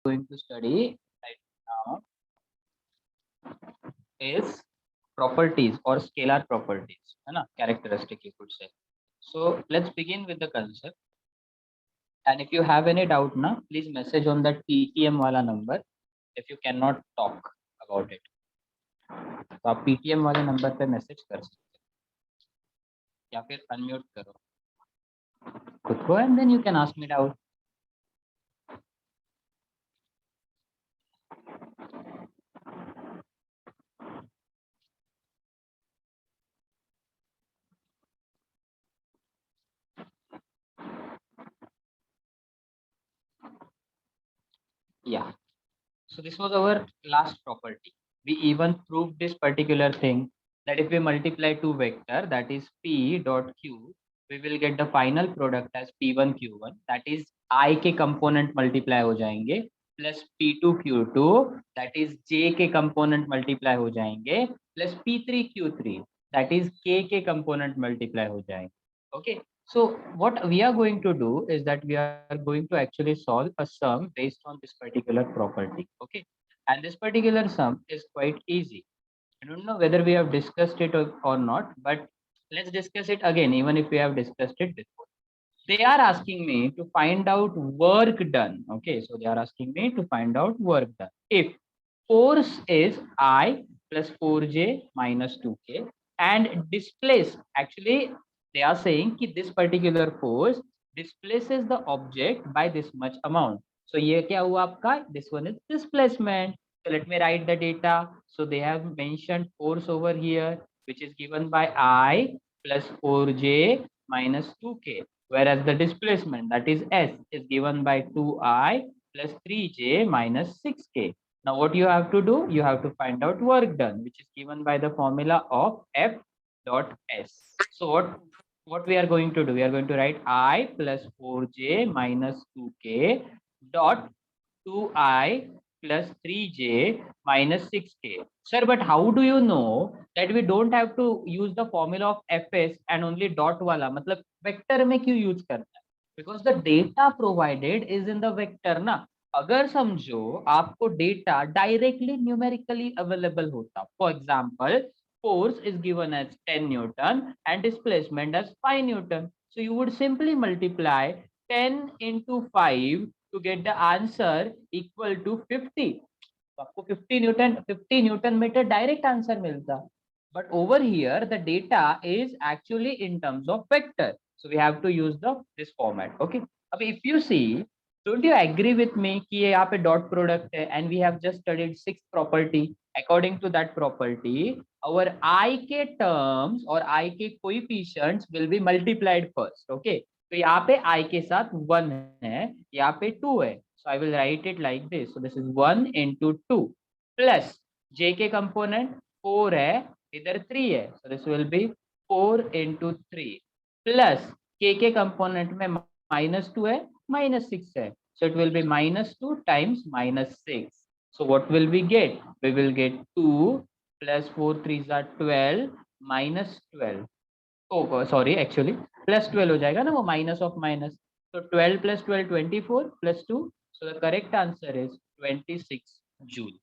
going to study right now is properties or scalar properties, है ना, characteristic you could say. So let's begin with the concept. And if you have any doubt na, please message on that PTM wala number if you cannot talk about it. तो आप PTM वाले number पे message कर सकते हैं या फिर unmute करो खुद को and then you can ask me doubt. Yeah. So this was our last property. We even proved this particular thing that if we multiply two vector, that is P dot Q, we will get the final product as P1 Q1. That is I के component multiply हो जाएंगे plus P2 Q2, that is J के component multiply हो जाएंगे plus P3 Q3, that is K के component multiply हो जाएंगे. Okay. So what we are going to do is that we are going to actually solve a sum based on this particular property. Okay. And this particular sum is quite easy. I don't know whether we have discussed it or not, but let's discuss it again, even if we have discussed it before. They are asking me to find out work done. Okay. So they are asking me to find out work done. If force is I plus 4J minus 2K and displace, actually they are saying that this particular force displaces the object by this much amount. So ये क्या हुआ आपका? This one is displacement. So let me write the data. So they have mentioned force over here, which is given by I plus 4J minus 2K, whereas the displacement, that is S, is given by 2I plus 3J minus 6K. Now what you have to do, you have to find out work done, which is given by the formula of F dot S. So what we are going to do, we are going to write I plus 4J minus 2K dot 2I plus 3J minus 6K. Sir, but how do you know that we don't have to use the formula of Fs and only dot wala? मतलब vector में क्यों use करना है? Because the data provided is in the vector ना. अगर समझो आपको data directly numerically available होता, for example force is given as 10 Newton and displacement as 5 Newton. So you would simply multiply 10 into 5 to get the answer equal to 50. तो आपको 50 Newton metre direct answer मिलता. But over here the data is actually in terms of vector. So we have to use this format. Okay. अब if you see, don't you agree with me कि ये यहाँ पे dot product है and we have just studied sixth property. According to that property, our I के terms और I के coefficients will be multiplied first. Okay. तो यहाँ पे I के साथ 1 है, यहाँ पे 2 है. So I will write it like this. So this is 1 into 2 plus J के component 4 है, इधर 3 है. So this will be 4 into 3 plus K के component में minus 2 है, minus 6 है. So it will be minus 2 times minus 6. So what will we get? We will get 2 plus 4 3s are 12 minus 12. Oh, sorry, actually plus 12 हो जाएगा ना, वो minus of minus. So 12 plus 12 24 plus 2. So the correct answer is 26 joule.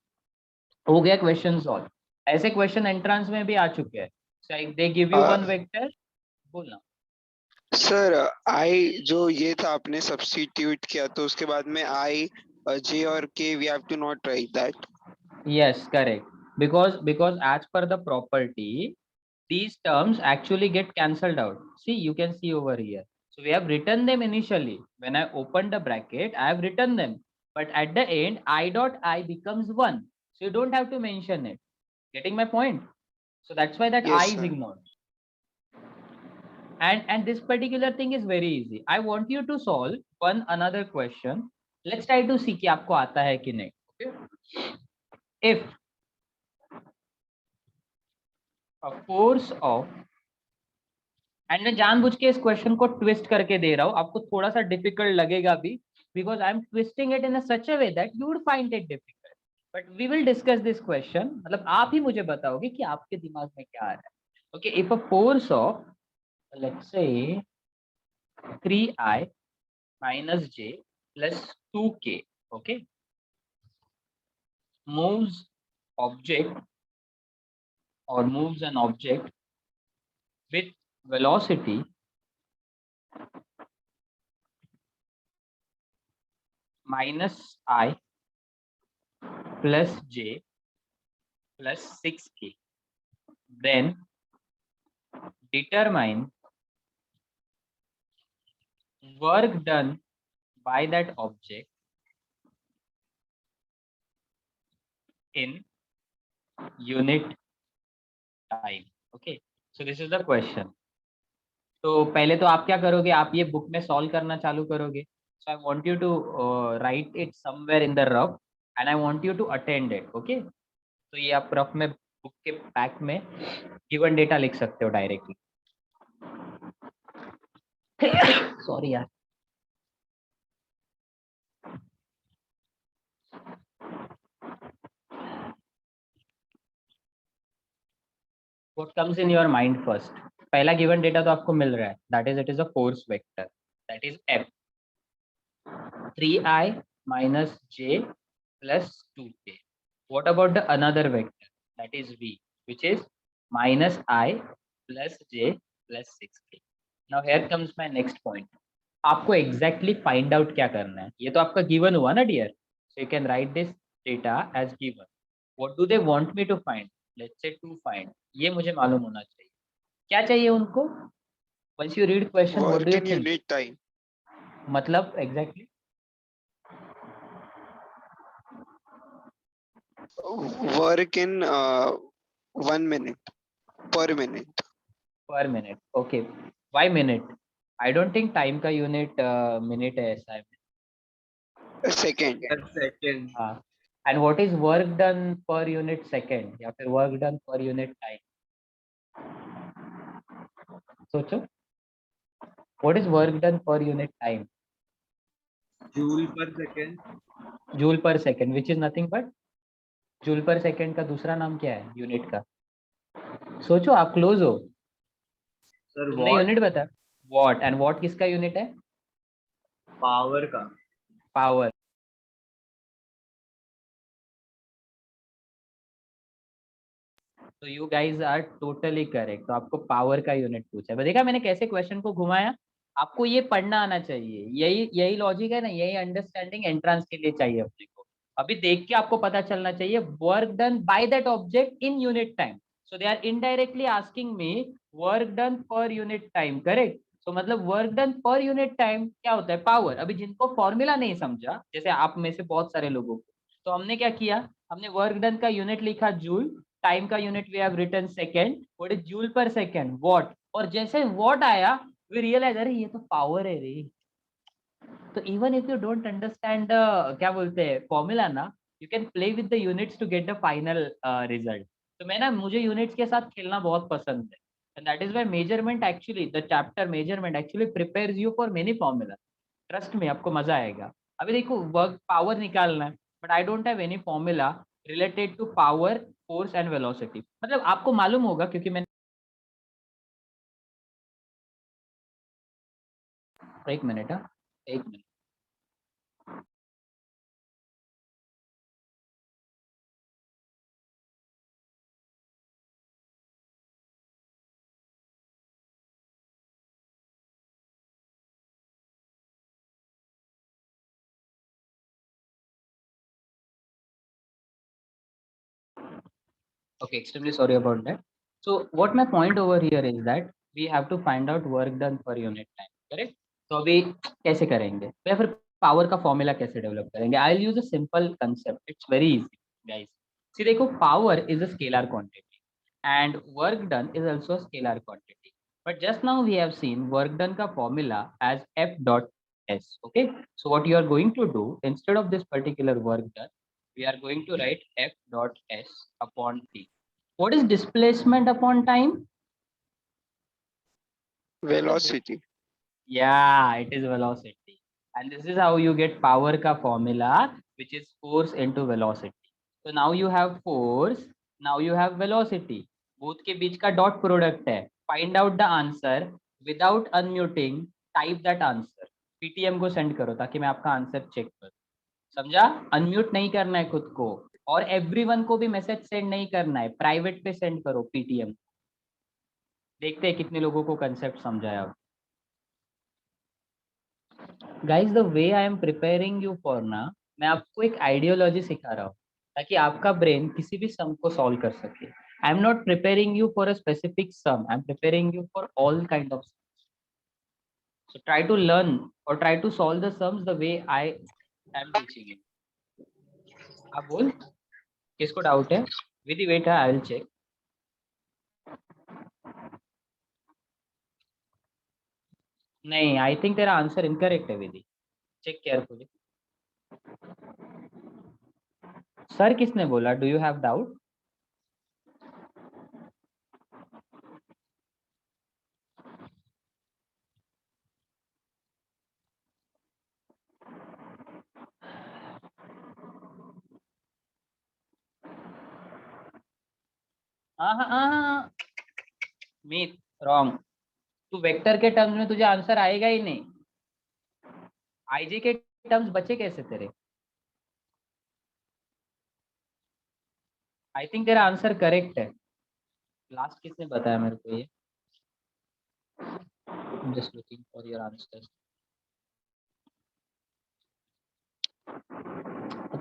हो गया question solve. ऐसे question entrance में भी आ चुके हैं. So they give you one vector. बोलना सर आई जो ये था आपने सब्स्टिट्यूट किया तो उसके बाद में आई जे और K we have to not write that. Yes, correct. Because as per the property, these terms actually get cancelled out. See, you can see over here. So we have written them initially. When I opened the bracket, I have written them. But at the end, I dot I becomes 1. So you don't have to mention it. Getting my point? So that's why that Yes, I is sir. ignored. And this particular thing is very easy. I want you to solve one another question. Let's try to see कि आपको आता है कि नहीं. Okay? If a force of, and मैं जानबूझ के इस क्वेश्चन को ट्विस्ट करके दे रहा हूं, आपको थोड़ा सा डिफिकल्ट लगेगा भी, because I am twisting it in a such a way that you would find it difficult, but we will discuss this question. मतलब आप ही मुझे बताओगे कि आपके दिमाग में क्या आ रहा है. Okay, if a force of let's say 3i minus j plus 2k, okay, moves object or moves an object with velocity minus I plus j plus 6k, then determine work done by that object in unit time. Okay, so this is the question. तो पहले तो आप क्या करोगे, आप ये book में solve करना चालू करोगे. So I want you to write it somewhere in the rough and I want you to attend it. Okay, तो ये आप रफ में बुक के पैक में गिवन डेटा लिख सकते हो डायरेक्टली. सॉरी यार. What comes in your mind first? पहला गिवन डेटा तो आपको मिल रहा है, that is it is a force vector, that is F. 3i minus j plus 2k. What about the another vector, that is V, which is minus I plus j plus 6k. Now here comes my next point. आपको exactly find out क्या करना है. ये तो आपका given हुआ ना dear, so you can write this data as given. What do they want me to find? Let's say to find. ये मुझे मालूम होना चाहिए. क्या चाहिए उनको? Once you read question, what do you work in think? unit time. मतलब exactly? Work in 1 minute per minute. Per minute. Okay. Why minute? I don't think time का unit minute है ऐसा है. A second. second. हाँ. And what is work done per unit second या फिर work done per unit time? सोचो. What is work done per unit time? Joule per second. Joule per second, which is nothing but joule per second का दूसरा नाम क्या है unit का? सोचो, आप क्लोज हो. Sir, तुमने watt. यूनिट बता. वॉट. एंड वॉट किसका यूनिट है? Power का. पावर. तो you guys are totally correct. तो आपको पावर का यूनिट पूछा है. देखा मैंने कैसे क्वेश्चन को घुमाया. आपको ये पढ़ना आना चाहिए. यही लॉजिक है ना, यही अंडरस्टैंडिंग एंट्रेंस के लिए चाहिए अपने को. अभी देख के आपको पता चलना चाहिए work done by that object in unit time. So they are indirectly asking me work done per unit time. Correct. तो मतलब work done per unit time क्या होता है? पावर. अभी जिनको फॉर्मूला नहीं समझा, जैसे आप में से बहुत सारे लोगों को, तो हमने क्या किया, हमने वर्क डन का यूनिट लिखा जूल, टाइम का unit we have written second, what is joule per second, watt. और जैसे वॉट आया वी रियलाइज अरे ये तो पावर है रे. तो even if you don't understand क्या बोलते हैं फॉर्मूला ना, you can play with the units to get the final result. तो मैं ना, मुझे यूनिट्स के साथ खेलना बहुत पसंद है. And that is why measurement actually, the chapter measurement actually prepares you for many formula. Trust में आपको मजा आएगा. अभी देखो वर्क पावर निकालना है, but I don't have any formula related to power, force and velocity. मतलब आपको मालूम होगा क्योंकि मैंने एक मिनट, हाँ एक minute. Okay, extremely sorry about that. So what my point over here is that we have to find out work done per unit time, correct? तो अभी कैसे करेंगे या फिर पावर का फॉर्मूला कैसे डेवलप करेंगे? I will use a simple concept. It's very easy guys. See देखो, power is a scalar quantity and work done is also a scalar quantity. But just now we have seen work done ka formula as F dot S. Okay. So what you are going to do, instead of this particular work done, we are going to write F dot S upon T. What is displacement upon time? Velocity. Yeah, it is velocity. And this is how you get power ka formula, which is force into velocity. So now you have force, now you have velocity. Both के बीच का dot product है. Find out the answer without unmuting. Type that answer. PTM को send करो ताकि मैं आपका answer check करूं. समझा? अनम्यूट नहीं करना है खुद को. और एवरीवन को भी मैसेज सेंड नहीं करना है, प्राइवेट पे सेंड करो पीटीएम। देखते हैं कितने लोगों को कंसेप्ट समझाया। Guys the way I am preparing you for ना, मैं आपको एक आइडियोलॉजी सिखा रहा हूँ ताकि आपका ब्रेन किसी भी सम को सॉल्व कर सके। I am not preparing you for a specific sum, I am preparing you for all kind of. So try to learn or try to solve the sums the way I am teaching it. आप बोल किसको doubt है? विधि wait है, आई will check. नहीं, I think तेरा answer incorrect है Vidhi, check carefully. Sir किसने बोला डू यू हैव डाउट? हाँ हाँ हाँ, मीत रॉन्ग। तू वेक्टर के टर्म्स में तुझे आंसर आएगा ही नहीं, आईजी के टर्म्स बचे कैसे तेरे? आई थिंक तेरा आंसर करेक्ट है। लास्ट किसने बताया मेरे को ये? Just looking for your answer.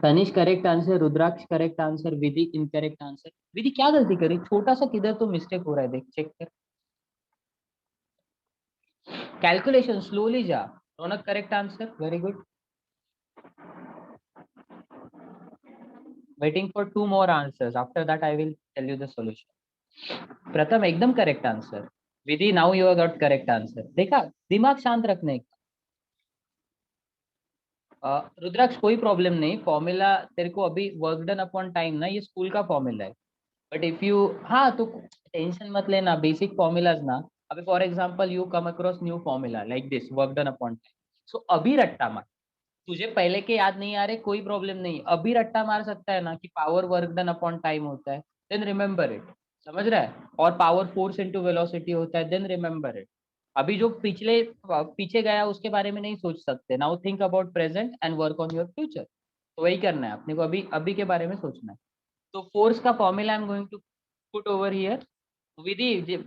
Tanish correct answer, Rudraksh correct answer, Vidhi incorrect answer. Vidhi क्या गलती करी? छोटा सा किधर तो मिस्टेक हो रहा है, देख चेक कर। कैलकुलेशन स्लोली जा। Raunak correct answer, very good. Waiting for 2 more answers, after that I will tell you the solution. प्रथम एकदम correct answer. Vidhi now you have got correct answer. देखा, दिमाग शांत रखने का। रुद्राक्ष कोई प्रॉब्लम नहीं, फॉर्मूला तेरे को अभी वर्क डन अपॉन टाइम ना, ये स्कूल का फॉर्मूला है। बट इफ यू, हाँ तो टेंशन मत लेना, बेसिक फॉर्मूलाज ना। अभी for example you come across new formula like this, work done upon time, so अभी रट्टा मार। तुझे पहले के याद नहीं आ रहे, कोई प्रॉब्लम नहीं, अभी रट्टा मार सकता है ना कि power work done upon time होता है, देन रिमेंबर इट। समझ रहा है? और पावर फोर्स इनटू वेलोसिटी होता है, देन रिमेंबर इट। अभी जो पिछले पीछे गया उसके बारे में नहीं सोच सकते। Now think about present and work on your future. तो वही करना है अपने को, अभी अभी के बारे में सोचना है। तो फोर्स का formula I am going to put over here.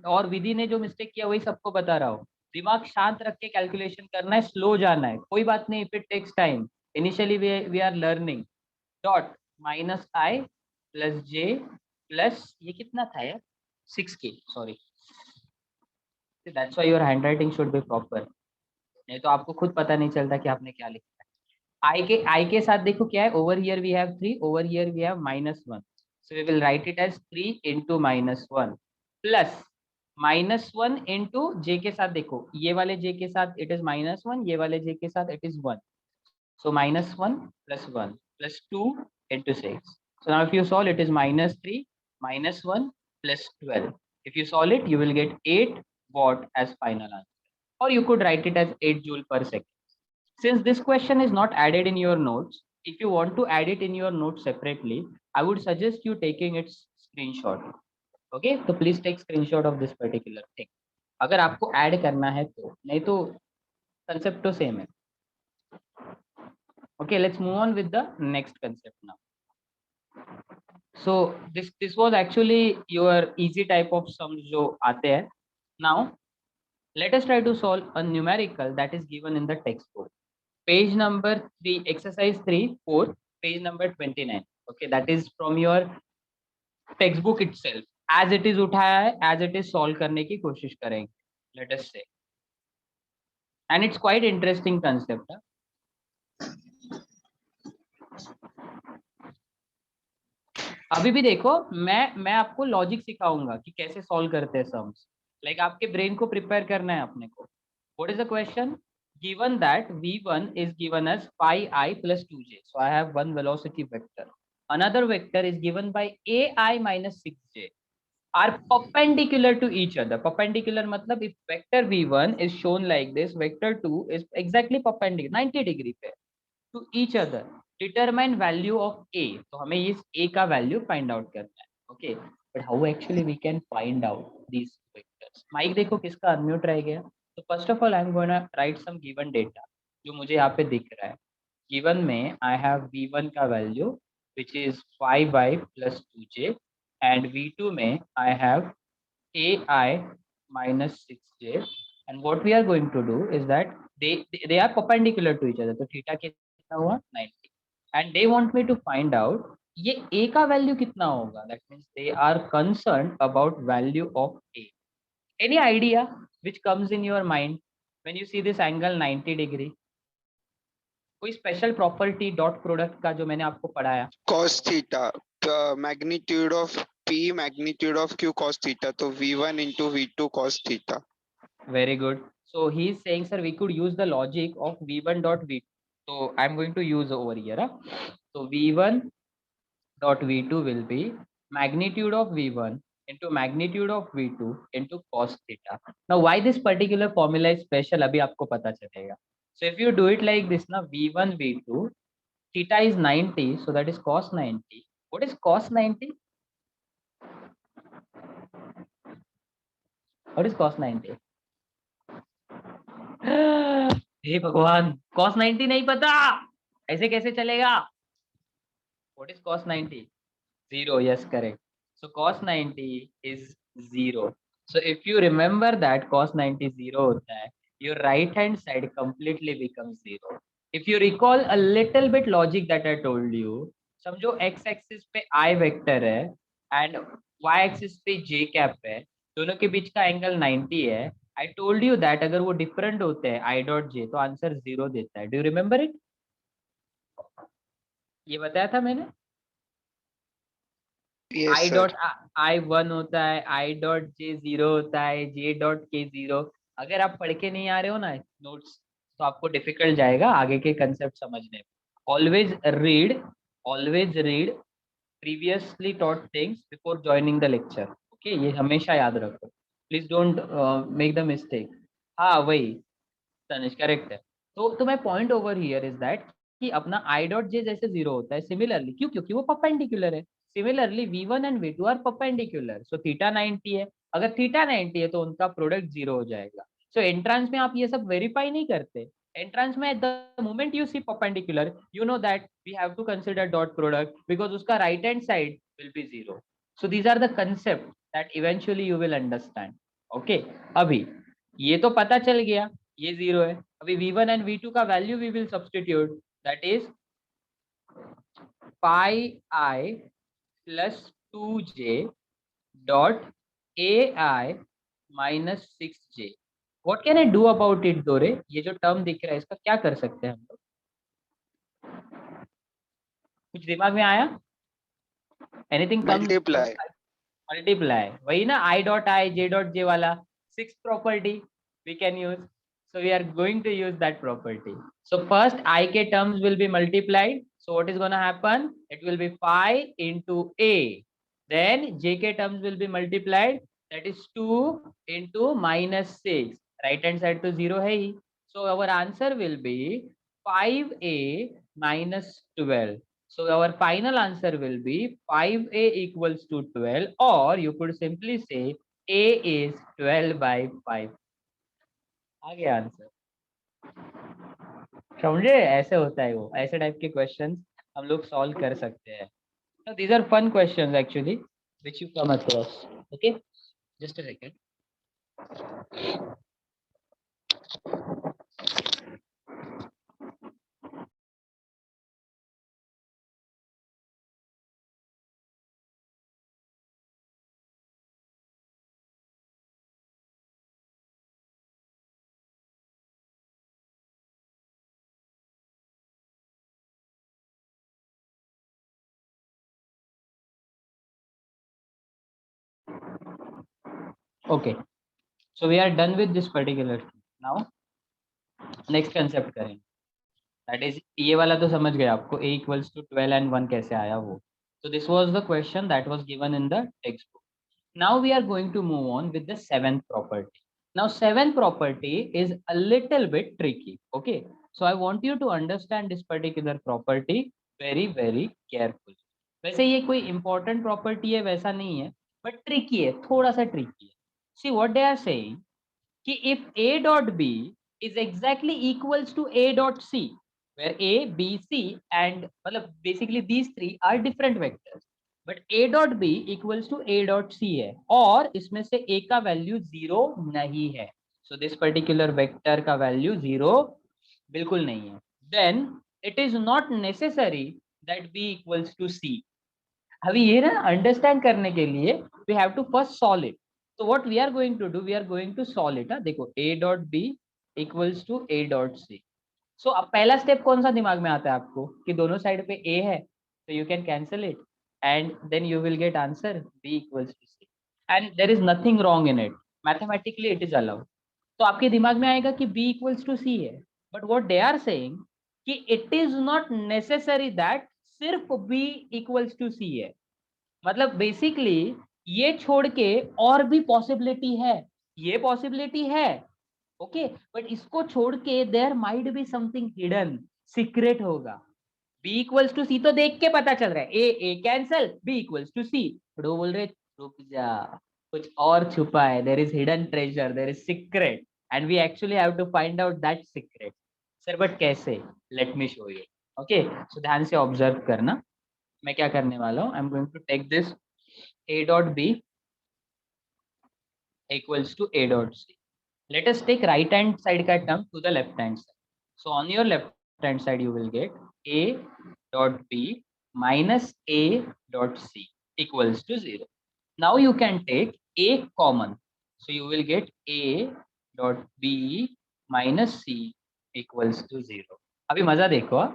और विधि ने जो मिस्टेक किया वही सबको बता रहा हूँ। दिमाग शांत रख के कैलकुलेशन करना है, स्लो जाना है, कोई बात नहीं, if it takes time. Initially we are learning. Dot minus I plus J plus ये कितना था यार, 6k, sorry. That's why your handwriting should be proper, नहीं तो आपको खुद पता नहीं चलता कि आपने क्या लिखा है। आई के साथ देखो क्या है, over here we have 3, over here we have -1, so we will write it as 3 into -1 plus -1 into j के साथ देखो, ये वाले j के साथ इट इज -1, ये वाले j के साथ it is 1, so -1 plus 1 plus 2 into 6. So now if you solve it is -3 -1 plus 12. If you solve it, you will get 8 watt as final answer, or you could write it as 8 joule per second. Since this question is not added in your notes, if you want to add it in your notes separately, I would suggest you taking its screenshot. Okay, so please take screenshot of this particular thing. अगर आपको add करना है तो, नहीं तो concept तो same है. Okay, let's move on with the next concept now. So this was actually your easy type of sums जो आते हैं. Now let us try to solve a numerical that is given in the textbook. Page number 3, exercise 3, 4, page number 29. Okay, that is from your textbook itself. As it is उठाया है, as it is solve करने की कोशिश करेंगे. Let us say, and it's quite interesting concept. अभी भी देखो, मैं आपको लॉजिक सिखाऊंगा कि कैसे सॉल्व करते हैं सम्स, लाइक आपके ब्रेन को प्रिपेयर करना है अपने को। What is the question? Given that v1 is given as 5i plus 2j, so I have one velocity vector. Another vector is given by ai minus 6j, are perpendicular to each other. Perpendicular मतलब if vector v1 is shown like this, vector 2 is exactly perpendicular 90 degree पे to each other. Determine value of a, तो हमें इस a का value find out करना है. Okay, but how actually we can find out these vectors? Mic देखो किसका unmute रह गया. तो first of all I am going to write some given data जो मुझे यहाँ पे दिख रहा है. गिवन में आई हैव v1 का value which is 5i plus 2j, and v2 में I have ai minus 6j, and what we are going to do is that they are perpendicular to each other, तो theta कितना हुआ 90, and they want me to find out ये a का value कितना होगा. That means they are concerned about value of a. Any idea which comes in your mind when you see this angle 90 degree? कोई special property dot product का जो मैंने आपको पढ़ाया? cos theta, magnitude of p, magnitude of q cos theta, तो v1 into v2 cos theta. Very good. So he is saying, sir, we could use the logic of v1 dot v2. So I'm going to use over here. So v1 dot v2 will be magnitude of v1 into magnitude of v2 into cos theta. Now why this particular formula is special, अभी आपको पता चलेगा. So if you do it like this, ना v1 v2, theta is 90, so that is cos 90. What is cos 90? What is cos 90? हे भगवान, cos 90 नहीं पता, ऐसे कैसे चलेगा? What is cos 90? 0. Yes, correct. So cos 90 is 0. So if you remember that cos 90 0 होता है, your right hand side completely becomes 0. If you recall a little bit logic that I told you, समझो x axis पे I vector है and y axis पे j cap है, दोनों के बीच का एंगल 90 है. I told you that अगर वो डिफरेंट होते हैं I dot j तो आंसर 0 देता है. Do you remember it? ये बताया था मैंने. Yes, I sir. Dot I 1 होता है, I डॉट J 0 होता है, J डॉट K 0. अगर आप पढ़ के नहीं आ रहे हो ना नोट्स, तो आपको डिफिकल्ट जाएगा आगे के कंसेप्ट समझने में. Always read previously taught things before joining the lecture. Okay, ये हमेशा याद रखो. Please don't make the mistake. हाँ वही तनिष करेक्ट है. तो my point over here is that कि अपना I डॉट J जैसे 0 होता है, सिमिलरली क्यों, क्योंकि वो परपेंडिकुलर है. Similarly v1 and v2 are perpendicular, so theta 90 है. अगर थीटा 90 है तो उनका प्रोडक्ट 0 हो जाएगा. सो एंट्रांस में आप ये सब वेरीफाई नहीं करते. एंट्रांस में the moment you see perpendicular, you know that we have to consider dot product because उसका right hand side will be 0. So these are the concept that eventually you will understand. Okay, अभी ये तो पता चल गया ये 0 है. अभी v1 एंड v2 का value we will substitute, that is pi I plus 2j dot ai minus 6j. What can I do about it दोरे? ये जो टर्म दिख रहा है इसका क्या कर सकते हैं हम लोग? कुछ दिमाग में आया? Anything comes? Multiply. वही ना I dot I J dot J वाला 6th property we can use. So we are going to use that property. So first I k terms will be multiplied. So what is going to happen? It will be phi into a. Then j k terms will be multiplied. That is 2 into minus 6. Right hand side to 0 hai. So our answer will be 5a minus 12. So our final answer will be 5a equals to 12, or you could simply say a is 12 by 5. आ गया answer. समझे? ऐसे होता है वो, ऐसे type के questions हम लोग सॉल्व कर सकते हैं. So these are fun questions actually which you come across. Okay, just a second. Okay, so we are done with this particular thing. Now next concept करेंगे. That is ये वाला तो समझ गए आपको, a equals to 12 and 1 कैसे आया वो. So this was the question that was given in the textbook. Now we are going to move on with the 7th property. Now 7th property is a little bit tricky. Okay, so I want you to understand this particular property very carefully. वैसे ये कोई important property है वैसा नहीं है, but tricky है, थोड़ा सा tricky है. See what they are saying कि if a dot b is exactly equals to a dot c, where A, B, C and मतलब basically these three are different vectors, but A dot B equals to A dot C है और इसमें से A का value 0 नहीं है, so this particular vector का value 0 बिल्कुल नहीं है, then it is not necessary that B equals to C. अभी ये ना अंडरस्टैंड करने के लिए we have to first solve it, तो what we are going to do, we are going to solve it. देखो A dot B equals to A dot C, so अब पहला स्टेप कौन सा दिमाग में आता है आपको कि दोनों साइड पे A है, तो you can cancel it and then you will get answer B equals to C and there is nothing wrong in it, mathematically it is allowed. तो आपके दिमाग में आएगा कि B इक्वल्स टू C है, but what they are saying कि it is not necessary that सिर्फ B equals to C है, मतलब बेसिकली ये छोड़ के और भी पॉसिबिलिटी है, ये पॉसिबिलिटी है ओके, बट इसको छोड़ के there might be something hidden, secret होगा। B इक्वल्स टू C तो देख के पता चल रहा है, A cancel, B equals to C, but वो बोल रहे रुक जा, कुछ और छुपा है, there is hidden treasure, there is secret and we actually have to find out that secret. Sir but कैसे, let me show you. Okay, so ध्यान से ऑब्जर्व करना, मैं क्या करने वाला हूँ, I am going to take this A dot B equals to A dot C. Let us take right hand side का term to the left hand side. So on your left hand side you will get A dot B minus A dot C equals to 0. Now you can take A common. So you will get A dot B minus C equals to 0. अभी मजा देखो,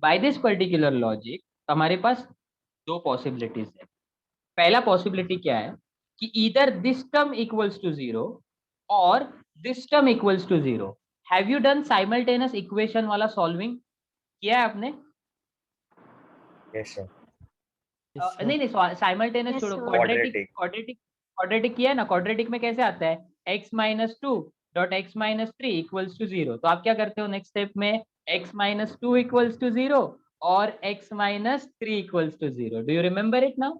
by this particular logic हमारे पास दो possibilities है। पहला possibility क्या है कि इधर दिस टर्म इक्वल्स टू 0 और this term equals to 0। Have you done simultaneous equation वाला सॉल्विंग किया है आपने? Yes sir. नहीं साइमल्टेनियस छोड़ो, क्वाड्रेटिक किया है ना, क्वाड्रेटिक में कैसे आता है x minus two dot x minus three equals to 0, तो आप क्या करते हो नेक्स्ट स्टेप में x minus two equals to 0 और x minus three equals to 0। Do you remember it now?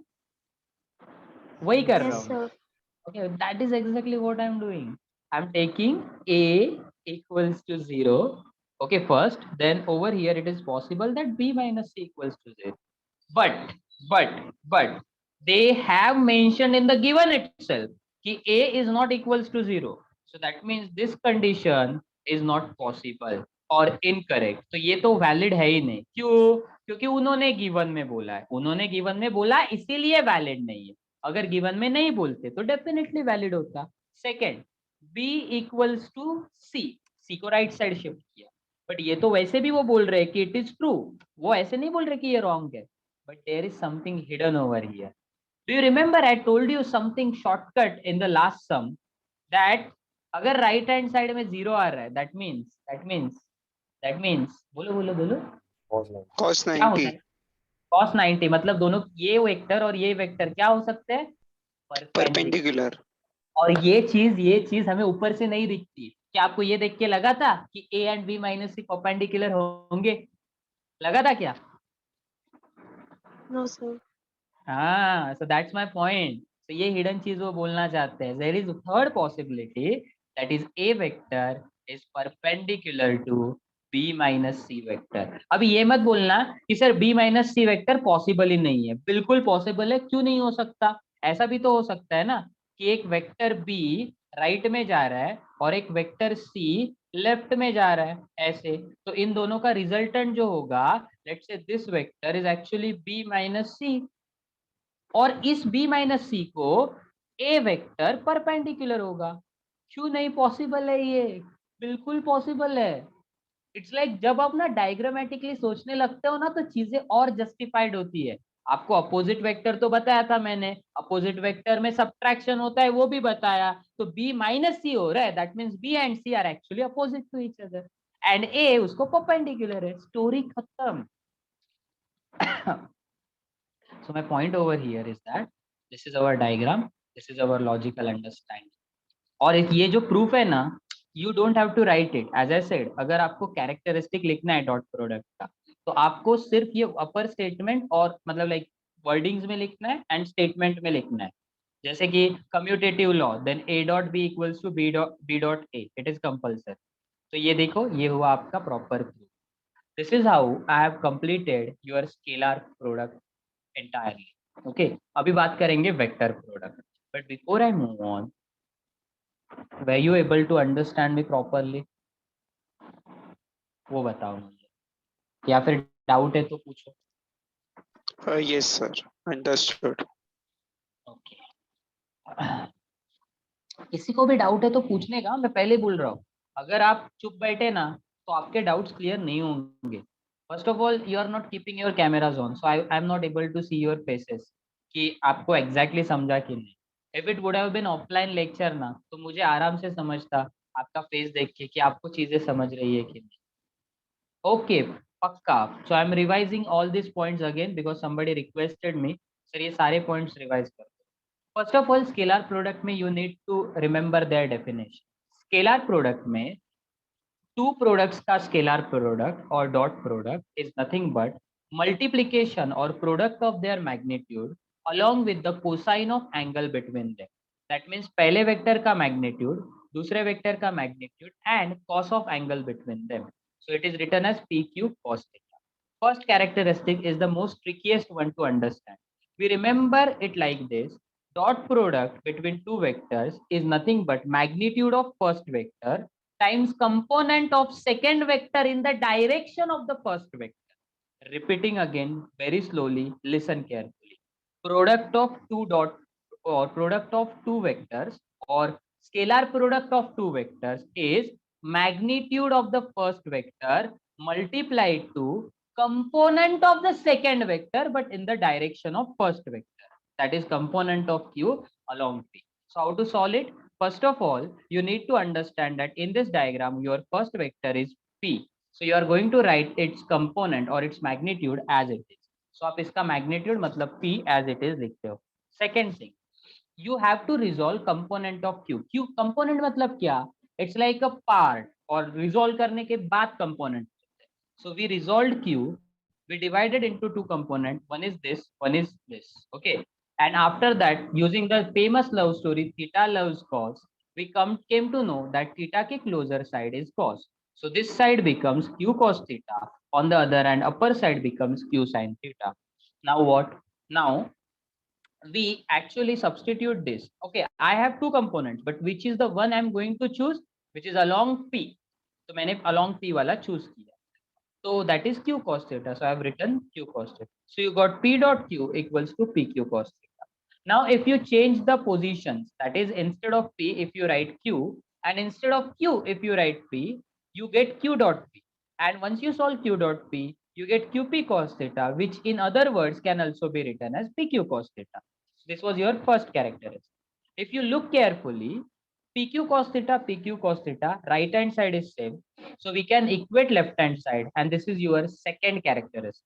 वही कर रहा हूँ। Okay, that is exactly what I'm doing. I'm taking A equals to 0. Okay, first, then over here it is possible that B minus C equals to 0. But they have mentioned in the given itself कि A is not equals to 0. So that means this condition is not possible or incorrect. तो ये तो valid है ही नहीं। क्यों? क्योंकि उन्होंने given में बोला है, उन्होंने given में बोला इसीलिए valid नहीं है। अगर गिवन में नहीं बोलते तो डेफिनेटली वैलिड होता। Second, B equals to C, C को राइट साइड शिफ्ट किया, बट ये तो वैसे भी वो बोल रहे हैं कि इट इज ट्रू, वो ऐसे नहीं बोल रहे कि ये रॉन्ग है, but there is something hidden over here. Do you remember I told you something shortcut in the last sum that अगर राइट हैंड साइड में 0 आ रहा है दैट मींस बोलो बोलो बोलो cos क्या होता 90 है? cos 90 मतलब दोनों ये वेक्टर और ये वेक्टर क्या हो सकते हैं? परपेंडिकुलर। और ये चीज हमें ऊपर से नहीं दिखती। क्या आपको ये देख के लगा था कि A and B minus C perpendicular होंगे? लगा था क्या? No, sir. हाँ, so that's my point. So ये हिडन चीज वो बोलना चाहते हैं। There is a third possibility that is A vector is perpendicular to B minus C vector. अभी ये मत बोलना कि sir B minus C vector possible ही नहीं है। बिल्कुल पॉसिबल है, क्यों नहीं हो सकता? ऐसा भी तो हो सकता है ना कि एक वेक्टर B राइट में जा रहा है और एक वेक्टर C लेफ्ट में जा रहा है, ऐसे तो इन दोनों का रिजल्टेंट जो होगा, let's say this vector is actually B minus C और इस B माइनस C को A वेक्टर परपेंडिकुलर होगा। क्यों नहीं पॉसिबल है? ये बिल्कुल पॉसिबल है। इट्स लाइक जब आप ना डायग्रामेटिकली सोचने लगते हो ना तो चीजें और जस्टिफाइड होती है। आपको अपोजिट वेक्टर तो बताया था मैंने, अपोजिट वेक्टर में सब्ट्रैक्शन होता है वो भी बताया, तो B माइनस C हो रहा है, that means B and C are actually opposite to each other and A उसको परपेंडिकुलर है। स्टोरी खत्म। So my point over here is that this is our diagram, this is our logical understanding. और ये जो proof है ना, you don't have to write it. As I said, अगर आपको कैरेक्टरिस्टिक लिखना है डॉट प्रोडक्ट का, तो आपको सिर्फ ये अपर स्टेटमेंट और मतलब लाइक वर्डिंग्स में लिखना है एंड स्टेटमेंट में लिखना है। जैसे कि commutative law, then A dot B equals to B dot A, it is compulsory. तो ये देखो, ये हुआ आपका proper proof. This is how I have completed your scalar product entirely. Okay, अभी बात करेंगे vector product. But before I move on, were you able to understand me properly? वो बताओ मुझे, या फिर डाउट है तो पूछो. Yes, sir. Understood. ओके. किसी को भी डाउट है तो पूछने का, मैं पहले बोल रहा हूँ. अगर आप चुप बैठे ना तो आपके डाउट्स क्लियर नहीं होंगे. First of all, you are not keeping your cameras on, so I am not able to see your faces कि आपको एग्जैक्टली समझा कि नहीं. If it would have been offline lecture ना, तो मुझे आराम से समझता आपका फेस देख के कि आपको चीजें समझ रही है कि नहीं. ओके, पक्का. So I am revising all this points again because somebody requested me, sir ये सारे पॉइंट्स रिवाइज कर. First of all, scalar product में you need to remember their definition. Scalar product में two products का scalar product और dot product is nothing but multiplication और product of their magnitude along with the cosine of angle between them. That means पहले vector का magnitude, दूसरे vector का magnitude and cos of angle between them. So it is written as pq cos theta. First characteristic is the most trickiest one to understand. We remember it like this. Dot product between two vectors is nothing but magnitude of first vector times component of second vector in the direction of the first vector. Repeating again very slowly, listen carefully. Product of two dot or product of two vectors or scalar product of two vectors is magnitude of the first vector multiplied to component of the second vector but in the direction of first vector, that is component of q along p. So how to solve it? First of all, you need to understand that in this diagram your first vector is p, so you are going to write its component or its magnitude as it is. So आप इसका magnitude मतलब p as it is लिखते हो. Second thing, you have to resolve component of q. q component मतलब क्या? It's like a part और resolve करने के बाद component. So we resolved q, we divided into two components, one is this, one is this. Okay, and after that, using the famous love story theta loves cos, we came to know that theta ke closer side is cos. So this side becomes q cos theta, on the other hand upper side becomes q sin theta. Now what? Now we actually substitute this. Okay, I have two components, but which is the one I'm going to choose, which is along p. So मैंने along p वाला choose किया. So that is q cos theta. So I have written q cos theta. So you got p dot q equals to pq cos theta. Now if you change the positions, that is instead of p if you write q and instead of q if you write p, you get q dot p. And once you solve q dot p, you get qp cos theta, which in other words can also be written as pq cos theta. So this was your first characteristic. If you look carefully, pq cos theta, right hand side is same. So we can equate left hand side and this is your second characteristic.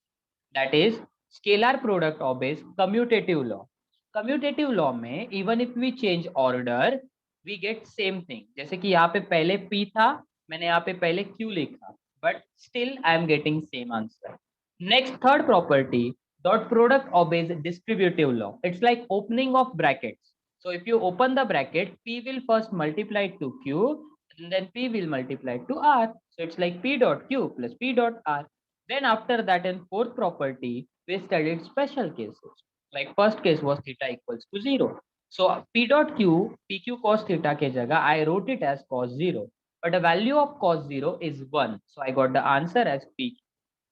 That is scalar product obeys commutative law. Commutative law में even if we change order, we get same thing. जैसे कि यहाँ पे पहले p था, मैंने यहाँ पे पहले q लिखा, but still I am getting same answer. Next, third property, dot product obeys distributive law. It's like opening of brackets. So if you open the bracket, p will first multiply to q and then p will multiply to r. So it's like p dot q plus p dot r. Then after that, in fourth property, we studied special cases. Like first case was theta equals to 0. So p dot q, pq cos theta ke jagah, I wrote it as cos 0. But the value of cos 0 is 1. So I got the answer as pq.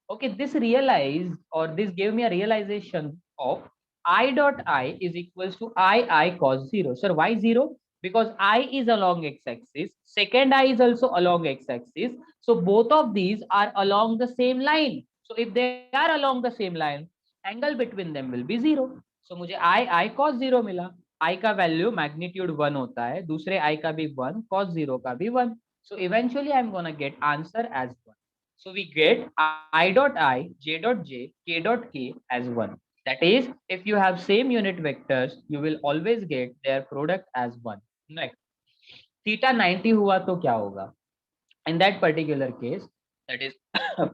Okay, this realized or this gave me a realization of I dot I is equals to I cos 0. Sir, why 0? Because I is along x-axis, second I is also along x-axis. So both of these are along the same line. So if they are along the same line, angle between them will be 0. So मुझे I cos 0 मिला. I का value magnitude 1 होता है, दूसरे I का भी 1, cos 0 का भी 1. So eventually I'm gonna get answer as 1. So we get I dot I, j dot j, k dot k as 1. That is, if you have same unit vectors, you will always get their product as 1. Next, theta 90 हुआ तो क्या होगा? In that particular case, that is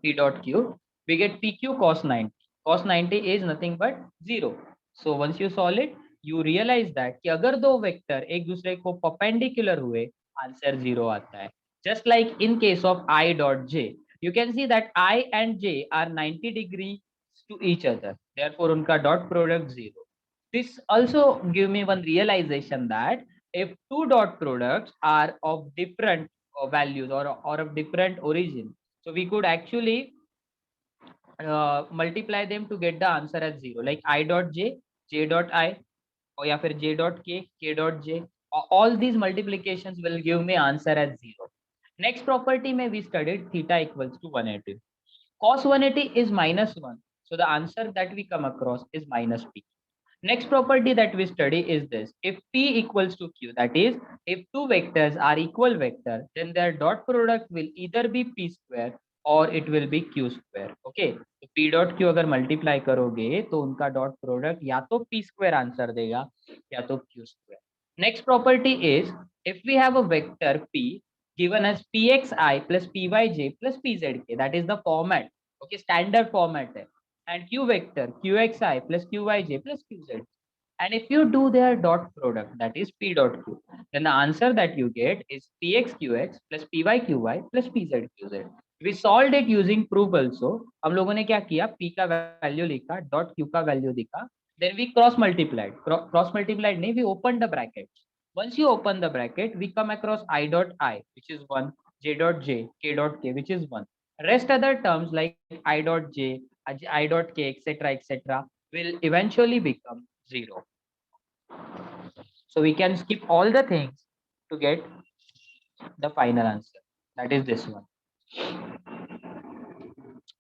p dot q, we get pq cos 90. Cos 90 is nothing but 0. So once you solve it, you realize that कि अगर दो vector एक दूसरे को perpendicular हुए, आंसर 0 आता है. Just like in case of I dot j, you can see that I and J are 90 degrees to each other. Therefore, unka dot product 0. This also give me one realization that if two dot products are of different values or of different origin, so we could actually multiply them to get the answer as 0, like I dot J, J dot I, or या फिर J dot K, K dot J. All these multiplications will give me answer as 0. Next property may we studied theta equals to 180. Cos 180 is -1. So the answer that we come across is minus P. Next property that we study is this. If P equals to Q, that is, if two vectors are equal vector, then their dot product will either be P square or it will be Q square. Okay. तो P dot Q अगर multiply करोगे तो उनका dot product या तो P square answer देगा या तो Q square. Next property is if we have a vector P given as Pxi plus Pyj plus Pzk, that is the format. Okay, standard format है. And q vector qxi plus qyj plus qz, and if you do their dot product, that is p dot q, then the answer that you get is pxqx plus pyqy plus pzqz. We solved it using proof also. हम लोगों ने क्या किया, p का value लिखा, dot q का value दिखा, then we cross multiplied नहीं, we opened the brackets. Once you open the bracket, we come across I dot I, which is 1, j dot j, k dot k, which is 1. Rest other terms like I dot j, I dot k, etc., will eventually become 0. So we can skip all the things to get the final answer. That is this one.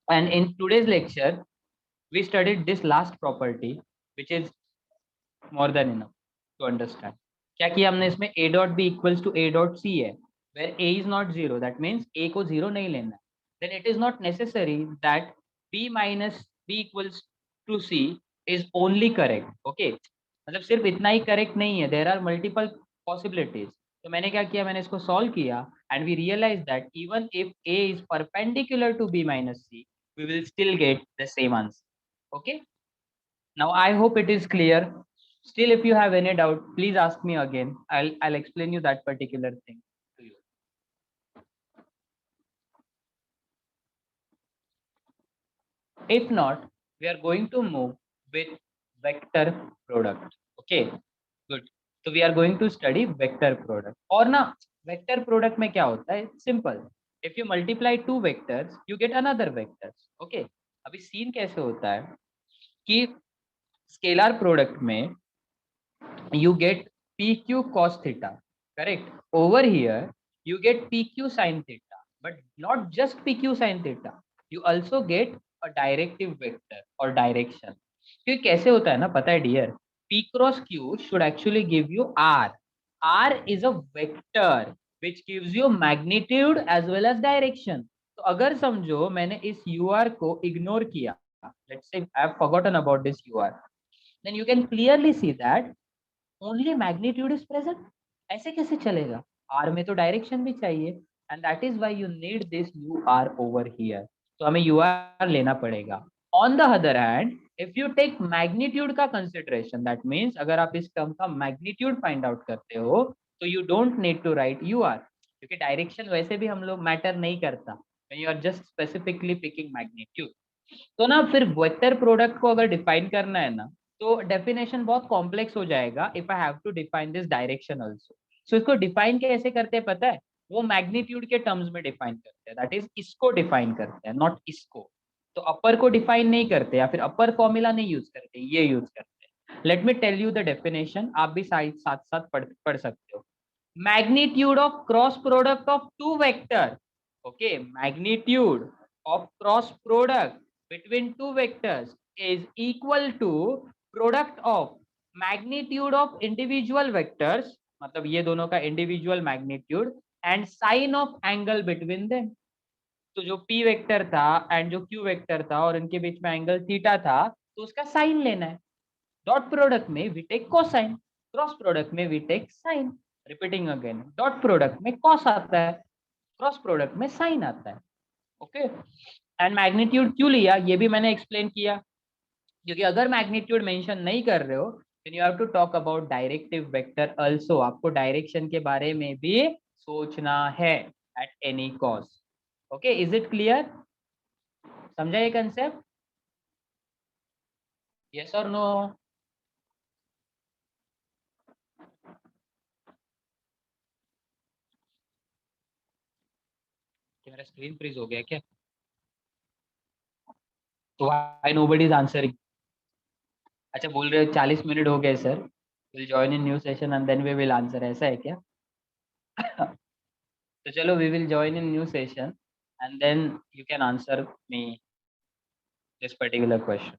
And in today's lecture, we studied this last property, which is more than enough to understand. क्या किया हमने इसमें, a dot b equals to a dot c है, where a is not 0, that means a को 0 नहीं लेना. Then it is not necessary that b minus b equals to c is only correct. Okay, मतलब सिर्फ इतना ही correct नहीं है, there are multiple possibilities. तो मैंने क्या किया, मैंने इसको solve किया and we realized that even if a is perpendicular to b minus c, we will still get the same answer. Okay, now I hope it is clear. Still, if you have any doubt, please ask me again. I'll explain you that particular thing to you. If not, we are going to move with vector product. Okay, good. So we are going to study vector product. और ना vector product में क्या होता है? Simple. If you multiply two vectors, you get another vectors. Okay. अभी scene कैसे होता है कि scalar product में you get pq cos theta, correct? Over here you get pq sin theta, but not just pq sin theta, you also get a directive vector or direction. क्योंकि कैसे होता है ना, पता है dear, p cross q should actually give you r. R is a vector which gives you magnitude as well as direction. तो अगर समझो मैंने इस ur को इग्नोर किया, let's say I have forgotten about this ur, then you can clearly see that only magnitude is present. ऐसे कैसे चलेगा, r में तो डायरेक्शन भी चाहिए, and that is why you need this ur over here. तो हमें ur लेना पड़ेगा. On the other hand, if you take magnitude का consideration, that means अगर आप इस टर्म का magnitude find out करते हो, तो you don't need to write ur, क्योंकि डायरेक्शन वैसे भी हम लोग मैटर नहीं करता when you are just specifically picking magnitude. तो ना फिर वेक्टर प्रोडक्ट को अगर डिफाइन करना है ना, तो डेफिनेशन बहुत कॉम्प्लेक्स हो जाएगा if I have to define this direction also. So इसको डिफाइन कैसे करते हैं पता है, वो मैग्नीट्यूड के टर्म्स में डिफाइन करते हैं, दैट इज इसको डिफाइन करते हैं, नॉट इसको. तो अपर को डिफाइन नहीं करते या फिर अपर फॉर्मूला नहीं यूज करते, ये यूज करते हैं. Let me tell you the definition, आप भी साथ साथ पढ़ सकते हो. Magnitude of cross product of two vector. Okay, magnitude of cross product between two vectors is equal to product of magnitude of individual vectors, मतलब ये दोनों का individual magnitude and sine of angle between them. तो जो p vector था and जो q vector था और इनके बीच में एंगल थीटा था, तो उसका साइन लेना है. डॉट प्रोडक्ट में we take cosine, cross product में we take sine. Repeating again, dot product में कॉस आता है, क्रॉस प्रोडक्ट में साइन आता है. ओके, एंड मैग्नीट्यूड क्यों लिया ये भी मैंने एक्सप्लेन किया, क्योंकि अगर मैग्नीट्यूड मेंशन नहीं कर रहे हो then you have to talk about directive vector also. आपको डायरेक्शन के बारे में भी सोचना है at any cost. Okay, is it clear? समझा ये कंसेप्ट? यस और नो? कि मेरा स्क्रीन फ्रीज हो गया क्या? तो व्हाई नोबडी इज आंसरिंग? अच्छा बोल रहे हो 40 मिनट हो गए sir, will join in new session and then we will answer, ऐसा है क्या? तो चलो we will join in new session and then you can answer me this particular question.